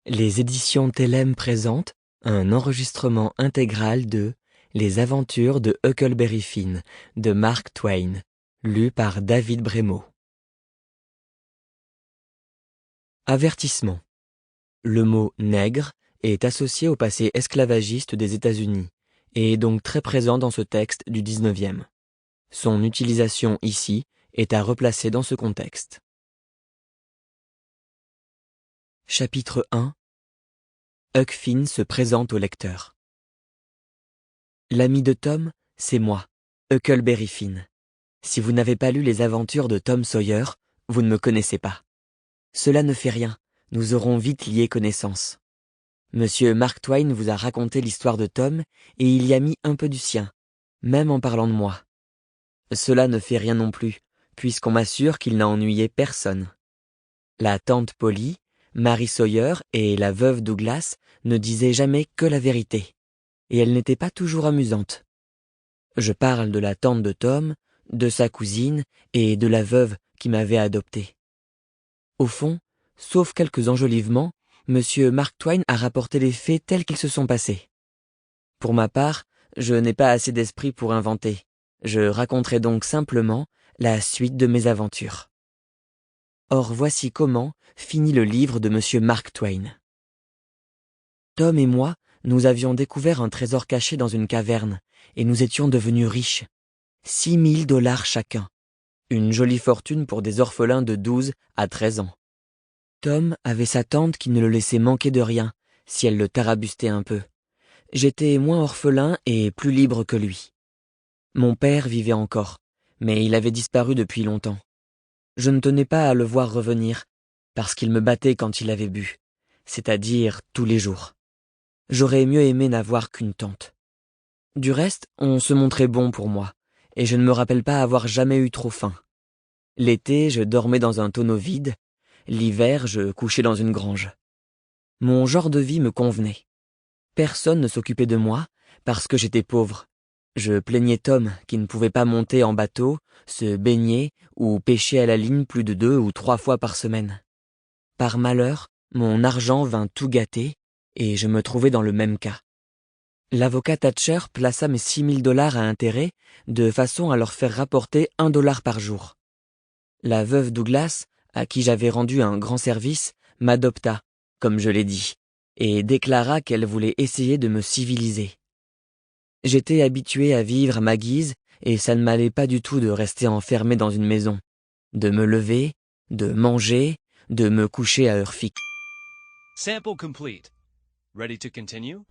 Les éditions Tellem présentent un enregistrement intégral de Les aventures de Huckleberry Finn de Mark Twain, lu par David Brémaud. Avertissement. Le mot « nègre » est associé au passé esclavagiste des États-Unis et est donc très présent dans ce texte du 19e. Son utilisation ici est à replacer dans ce contexte. Chapitre 1. Huck Finn se présente au lecteur. L'ami de Tom, c'est moi, Huckleberry Finn. Si vous n'avez pas lu les aventures de Tom Sawyer, vous ne me connaissez pas. Cela ne fait rien, nous aurons vite lié connaissance. Monsieur Mark Twain vous a raconté l'histoire de Tom et il y a mis un peu du sien, même en parlant de moi. Cela ne fait rien non plus, puisqu'on m'assure qu'il n'a ennuyé personne. La tante Polly, Mary Sawyer et la veuve Douglas ne disaient jamais que la vérité, et elles n'étaient pas toujours amusantes. Je parle de la tante de Tom, de sa cousine et de la veuve qui m'avait adopté. Au fond, sauf quelques enjolivements, Monsieur Mark Twain a rapporté les faits tels qu'ils se sont passés. Pour ma part, je n'ai pas assez d'esprit pour inventer. Je raconterai donc simplement la suite de mes aventures. Or voici comment finit le livre de Monsieur Mark Twain. Tom et moi, nous avions découvert un trésor caché dans une caverne, et nous étions devenus riches. 6 000 $ chacun. Une jolie fortune pour des orphelins de 12 à 13 ans. Tom avait sa tante qui ne le laissait manquer de rien, si elle le tarabustait un peu. J'étais moins orphelin et plus libre que lui. Mon père vivait encore, mais il avait disparu depuis longtemps. Je ne tenais pas à le voir revenir, parce qu'il me battait quand il avait bu, c'est-à-dire tous les jours. J'aurais mieux aimé n'avoir qu'une tante. Du reste, on se montrait bon pour moi, et je ne me rappelle pas avoir jamais eu trop faim. L'été, je dormais dans un tonneau vide, l'hiver, je couchais dans une grange. Mon genre de vie me convenait. Personne ne s'occupait de moi, parce que j'étais pauvre. Je plaignais Tom, qui ne pouvait pas monter en bateau, se baigner ou pêcher à la ligne plus de 2 ou 3 fois par semaine. Par malheur, mon argent vint tout gâter, et je me trouvais dans le même cas. L'avocat Thatcher plaça mes 6 000 $ à intérêt, de façon à leur faire rapporter $1 par jour. La veuve Douglas, à qui j'avais rendu un grand service, m'adopta, comme je l'ai dit, et déclara qu'elle voulait essayer de me civiliser. J'étais habitué à vivre à ma guise, et ça ne m'allait pas du tout de rester enfermé dans une maison, de me lever, de manger, de me coucher à heure fixe. Sample complete. Ready to continue?